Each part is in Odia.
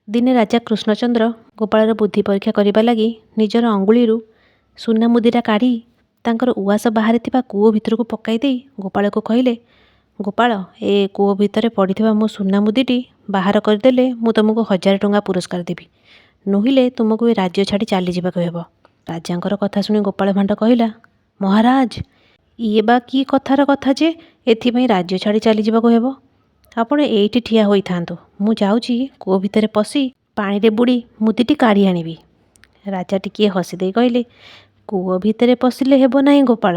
ଦିନେ ରାଜା କୃଷ୍ଣଚନ୍ଦ୍ର ଗୋପାଳର ବୁଦ୍ଧି ପରୀକ୍ଷା କରିବା ଲାଗି ନିଜର ଅଙ୍ଗୁଳିରୁ ସୁନା ମୁଦିଟା କାଢ଼ି ତାଙ୍କର ଉଆସ ବାହାରେ ଥିବା କୂଅ ଭିତରକୁ ପକାଇ ଦେଇ ଗୋପାଳକୁ କହିଲେ, ଗୋପାଳ, ଏ କୂଅ ଭିତରେ ପଡ଼ିଥିବା ମୋ ସୁନା ମୁଦିଟି ବାହାର କରିଦେଲେ ମୁଁ ତୁମକୁ 1000 ଟଙ୍କା ପୁରସ୍କାର ଦେବି, ନୋହିଲେ ତୁମକୁ ଏ ରାଜ୍ୟ ଛାଡ଼ି ଚାଲିଯିବାକୁ ହେବ। ରାଜାଙ୍କର କଥା ଶୁଣି ଗୋପାଳ ଭାଣ୍ଡ କହିଲା, ମହାରାଜ, ଇଏ ବା କି କଥାର କଥା ଯେ ଏଥିପାଇଁ ରାଜ୍ୟ ଛାଡ଼ି ଚାଲିଯିବାକୁ ହେବ? ଆପଣ ଏଇଠି ଠିଆ ହୋଇଥାନ୍ତୁ, ମୁଁ ଯାଉଛି କୂଅ ଭିତରେ ପଶି ପାଣିରେ ବୁଡ଼ି ମୁଦିଟି କାଢ଼ି ଆଣିବି। ରାଜା ଟିକିଏ ହସି ଦେଇ କହିଲେ, କୂଅ ଭିତରେ ପଶିଲେ ହେବ ନାହିଁ ଗୋପାଳ,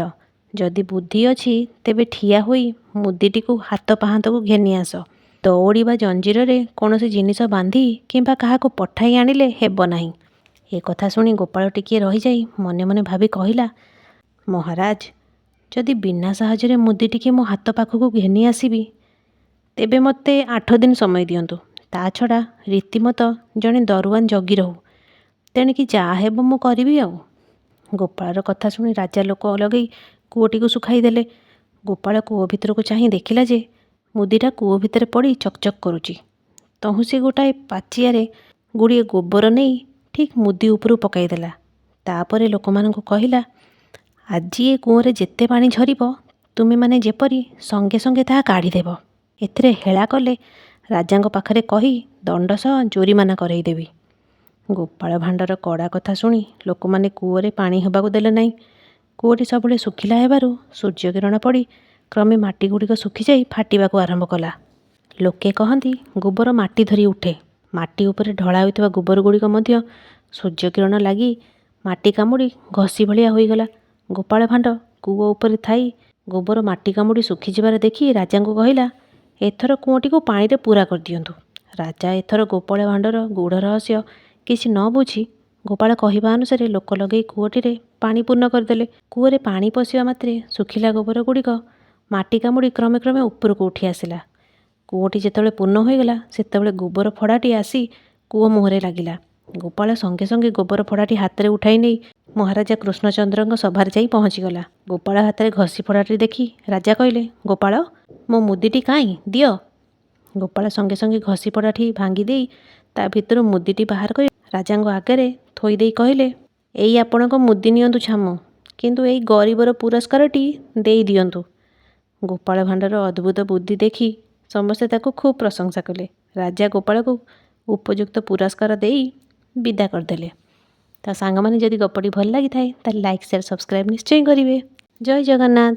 ଯଦି ବୁଦ୍ଧି ଅଛି ତେବେ ଠିଆ ହୋଇ ମୁଦିଟିକୁ ହାତ ପାହାନ୍ତକୁ ଘେନି ଆସ। ଦଉଡ଼ି ବା ଜଞ୍ଜିରରେ କୌଣସି ଜିନିଷ ବାନ୍ଧି କିମ୍ବା କାହାକୁ ପଠାଇ ଆଣିଲେ ହେବ ନାହିଁ। ଏ କଥା ଶୁଣି ଗୋପାଳ ଟିକିଏ ରହିଯାଇ ମନେ ମନେ ଭାବି କହିଲା, ମହାରାଜ, ଯଦି ବିନା ସାହାଯ୍ୟରେ ମୁଦିଟିକି ମୋ ହାତ ପାଖକୁ ଘେନି ଆସିବି ତେବେ ମୋତେ 8 ଦିନ ସମୟ ଦିଅନ୍ତୁ। ତା ଛଡ଼ା ରୀତିମତ ଜଣେ ଦରୁଆନ ଜଗି ରହୁ, ତେଣିକି ଯାହା ହେବ ମୁଁ କରିବି ଆଉ। ଗୋପାଳର କଥା ଶୁଣି ରାଜା ଲୋକ ଲଗେଇ କୂଅଟିକୁ ଶୁଖାଇ ଦେଲେ। ଗୋପାଳ କୂଅ ଭିତରକୁ ଚାହିଁ ଦେଖିଲା ଯେ ମୁଦିଟା କୂଅ ଭିତରେ ପଡ଼ି ଚକଚକ୍ କରୁଛି। ତହୁଁ ସେ ଗୋଟାଏ ପାଚିଆରେ ଗୁଡ଼ିଏ ଗୋବର ନେଇ ଠିକ୍ ମୁଦି ଉପରୁ ପକାଇଦେଲା। ତାପରେ ଲୋକମାନଙ୍କୁ କହିଲା, ଆଜି ଏ କୂଅରେ ଯେତେ ପାଣି ଝରିବ ତୁମେମାନେ ଯେପରି ସଙ୍ଗେ ସଙ୍ଗେ ତାହା କାଢ଼ିଦେବ। ଏଥିରେ ହେଳା କଲେ ରାଜାଙ୍କ ପାଖରେ କହି ଦଣ୍ଡ ସହ ଜୋରିମାନା କରେଇଦେବି। ଗୋପାଳ ଭାଣ୍ଡର କଡ଼ା କଥା ଶୁଣି ଲୋକମାନେ କୂଅରେ ପାଣି ହେବାକୁ ଦେଲେ ନାହିଁ। କୂଅଟି ସବୁବେଳେ ଶୁଖିଲା ହେବାରୁ ସୂର୍ଯ୍ୟକିରଣ ପଡ଼ି କ୍ରମେ ମାଟି ଗୁଡ଼ିକ ଶୁଖିଯାଇ ଫାଟିବାକୁ ଆରମ୍ଭ କଲା। ଲୋକେ କହନ୍ତି ଗୋବର ମାଟି ଧରି ଉଠେ। ମାଟି ଉପରେ ଢଳା ହୋଇଥିବା ଗୋବର ଗୁଡ଼ିକ ମଧ୍ୟ ସୂର୍ଯ୍ୟକିରଣ ଲାଗି ମାଟି କାମୁଡ଼ି ଘଷି ଭଳିଆ ହୋଇଗଲା। ଗୋପାଳ ଭାଣ୍ଡ କୂଅ ଉପରେ ଥାଇ ଗୋବର ମାଟି କାମୁଡ଼ି ଶୁଖିଯିବାର ଦେଖି ରାଜାଙ୍କୁ କହିଲା, ଏଥର କୂଅଟିକୁ ପାଣିରେ ପୂରା କରିଦିଅନ୍ତୁ। ରାଜା ଏଥର ଗୋପାଳ ଭାଣ୍ଡର ଗୂଢ଼ ରହସ୍ୟ କିଛି ନ ବୁଝି ଗୋପାଳ କହିବା ଅନୁସାରେ ଲୋକ ଲଗେଇ କୂଅଟିରେ ପାଣି ପୂର୍ଣ୍ଣ କରିଦେଲେ। କୂଅରେ ପାଣି ପଶିବା ମାତ୍ରେ ଶୁଖିଲା ଗୋବର ଗୁଡ଼ିକ ମାଟି କାମୁଡ଼ି କ୍ରମେ କ୍ରମେ ଉପରକୁ ଉଠି ଆସିଲା। କୂଅଟି ଯେତେବେଳେ ପୂର୍ଣ୍ଣ ହୋଇଗଲା ସେତେବେଳେ ଗୋବର ଫଡ଼ାଟି ଆସି କୂଅ ମୁହଁରେ ଲାଗିଲା। ଗୋପାଳ ସଙ୍ଗେ ସଙ୍ଗେ ଗୋବର ଫଡ଼ାଟି ହାତରେ ଉଠାଇ ନେଇ ମହାରାଜା କୃଷ୍ଣଚନ୍ଦ୍ରଙ୍କ ସଭାରେ ଯାଇ ପହଞ୍ଚିଗଲା। ଗୋପାଳ ହାତରେ ଘଷି ଫଡ଼ାଟି ଦେଖି ରାଜା କହିଲେ, ଗୋପାଳ, ମୋ ମୁଦିଟି କାହିଁ ଦିଅ। ଗୋପାଳ ସଙ୍ଗେ ସଙ୍ଗେ ଘଷି ଫଡ଼ାଟି ଭାଙ୍ଗି ଦେଇ ତା ଭିତରୁ ମୁଦିଟି ବାହାର କରି ରାଜାଙ୍କ ଆଗରେ ଥୋଇ ଦେଇ କହିଲେ, ଏଇ ଆପଣଙ୍କ ମୁଦି ନିଅନ୍ତୁ ଛାମୁ, କିନ୍ତୁ ଏଇ ଗରିବର ପୁରସ୍କାରଟି ଦେଇ ଦିଅନ୍ତୁ। ଗୋପାଳ ଭାଣ୍ଡର ଅଦ୍ଭୁତ ବୁଦ୍ଧି ଦେଖି ସମସ୍ତେ ତାକୁ ଖୁବ୍ ପ୍ରଶଂସା କଲେ। ରାଜା ଗୋପାଳକୁ ଉପଯୁକ୍ତ ପୁରସ୍କାର ଦେଇ ବିଦା କରିଦେଲେ। ତା ସାଙ୍ଗମାନେ ଯଦି ଗପଟି ଭଲ ଲାଗିଥାଏ ତାହେଲେ ଲାଇକ୍, ସେୟାର, ସବସ୍କ୍ରାଇବ୍ ନିଶ୍ଚୟ କରିବେ। ଜୟ ଜଗନ୍ନାଥ।